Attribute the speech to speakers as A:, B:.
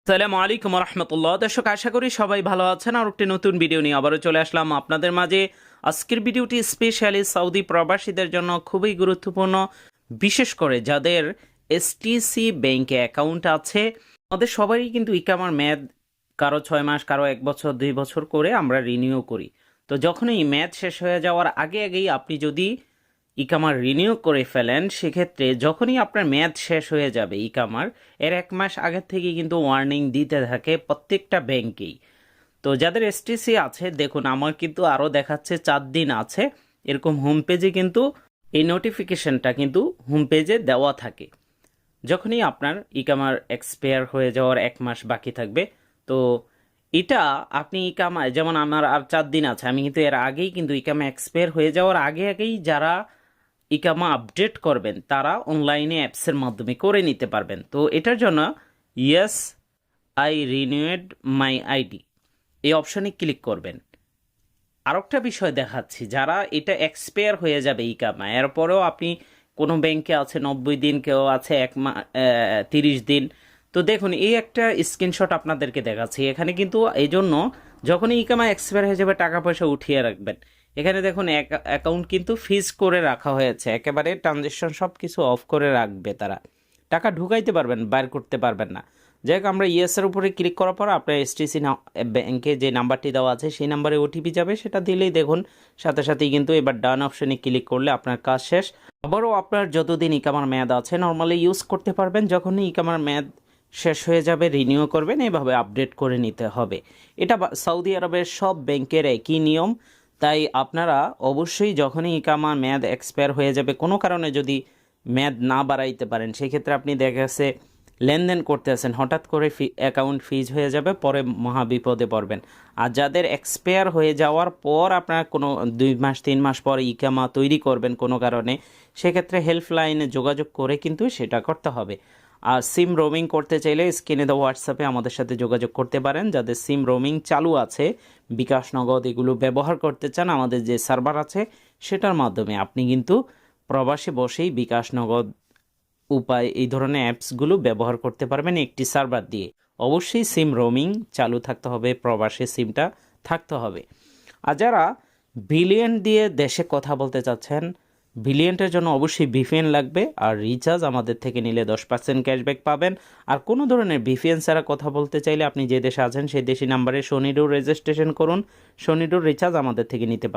A: আসসালামু আলাইকুম রহমতুল্লাহ। দর্শক, আশা করি সবাই ভালো আছেন। আর একটি নতুন ভিডিও নিয়ে আবারও চলে আসলাম আপনাদের মাঝে। আজকের ভিডিওটি স্পেশালি সৌদি প্রবাসীদের জন্য খুবই গুরুত্বপূর্ণ, বিশেষ করে যাদের এসটিসি ব্যাংকে অ্যাকাউন্ট আছে। আমাদের সবারই কিন্তু ইকামার মেয়াদ কারো 6 মাস, কারো 1 বছর 2 বছর করে আমরা রিনিউ করি। তো যখনই মেয়াদ শেষ হয়ে যাওয়ার আগে আগেই আপনি যদি ইকামার রিনিউ করে ফেলেন, সেক্ষেত্রে যখনই আপনার মেয়াদ শেষ হয়ে যাবে ইকামার, এর 1 মাস আগের থেকে কিন্তু ওয়ার্নিং দিতে থাকে প্রত্যেকটা ব্যাংকেই। তো যাদের এসটিসি আছে, দেখুন আমার কিন্তু আরও দেখাচ্ছে 4 দিন আছে, এরকম হোম পেজে কিন্তু এই নোটিফিকেশনটা কিন্তু হোম পেজে দেওয়া থাকে। যখনই আপনার ইকামার এক্সপায়ার হয়ে যাওয়ার 1 মাস বাকি থাকবে, তো এটা আপনি ইকামা, যেমন আমার আর 4 দিন আছে, আমি কিন্তু এর আগেই কিন্তু ইকামা এক্সপায়ার হয়ে যাওয়ার আগে আগেই যারা ইকামা আপডেট করবেন তারা অনলাইনে অ্যাপসের মাধ্যমে করে নিতে পারবেন। তো এটার জন্য yes I renewed my ID এই অপশনে ক্লিক করবেন। আরেকটা বিষয় দেখাচ্ছি, যারা এটা এক্সপায়ার হয়ে যাবে ইকামা, এরপরেও আপনি কোনো ব্যাংকে আছে 90 দিন, কেউ আছে 30 দিন। তো দেখুন, এই একটা স্ক্রিনশট আপনাদেরকে দেখাচ্ছি। এখানে কিন্তু এই জন্য যখনই ইকামা এক্সপায়ার হয়ে যাবে টাকা পয়সা উঠিয়ে রাখবেন। এখানে দেখুন অ্যাকাউন্ট কিন্তু ফ্রিজ করে রাখা হয়েছে, একেবারে ট্রানজেকশন সব কিছু অফ করে রাখবে তারা। টাকা ঢুকাইতে পারবেন, বাইর করতে পারবেন না। যাই হোক, আমরা ইয়েসের উপরে ক্লিক করার পর আপনার এসটিসি ব্যাংকে যে নাম্বারটি দেওয়া আছে সেই নাম্বারে ওটিপি যাবে, সেটা দিলেই দেখুন সাথে সাথেই কিন্তু এবার ডান অপশনে ক্লিক করলে আপনার কাজ শেষ। আবারও আপনার যতদিন ইকামার মেয়াদ আছে নর্মালি ইউজ করতে পারবেন। যখনই ইকামার মেয়াদ শেষ হয়ে যাবে রিনিউ করবেন, এইভাবে আপডেট করে নিতে হবে। এটা সৌদি আরবের সব ব্যাংকের একই নিয়ম। তাই আপনারা অবশ্যই যখনই ইকামার মেয়াদ এক্সপায়ার হয়ে যাবে, কোনো কারণে যদি মেয়াদ না বাড়াইতে পারেন, সেক্ষেত্রে আপনি দেখা গেছে লেনদেন করতে আছেন, হঠাৎ করে অ্যাকাউন্ট ফ্রিজ হয়ে যাবে, পরে মহা বিপদে পড়বেন। আর যাদের এক্সপায়ার হয়ে যাওয়ার পর আপনারা কোনো 2 মাস 3 মাস পর ইকামা তৈরি করবেন কোনো কারণে, সেক্ষেত্রে হেল্পলাইনে যোগাযোগ করে কিন্তু সেটা করতে হবে। আর সিম রোমিং করতে চাইলে স্ক্রিনে দেওয়া হোয়াটসঅ্যাপে আমাদের সাথে যোগাযোগ করতে পারেন। যাদের সিম রোমিং চালু আছে, বিকাশ নগদ এগুলো ব্যবহার করতে চান, আমাদের যে সার্ভার আছে সেটার মাধ্যমে আপনি কিন্তু প্রবাসে বসেই বিকাশ নগদ উপায় এই ধরনের অ্যাপসগুলো ব্যবহার করতে পারবেন একটি সার্ভার দিয়ে। অবশ্যই সিম রোমিং চালু থাকতে হবে, প্রবাসী সিমটা থাকতে হবে। আর যারা বিলিয়ন দিয়ে দেশে কথা বলতে চাচ্ছেন, বিলিয়নের জন্য অবশ্যই ভিপিএন লাগবে। আর রিচার্জ আমাদের থেকে নিলে 10% ক্যাশব্যাক পাবেন। আর কোনো ধরনের ভিপিএন ছাড়া কথা বলতে চাইলে আপনি যে দেশে আছেন সেই দেশি নাম্বারে শনিডোর রেজিস্ট্রেশন করুন, শনিডোর রিচার্জ আমাদের থেকে নিতে পারবেন।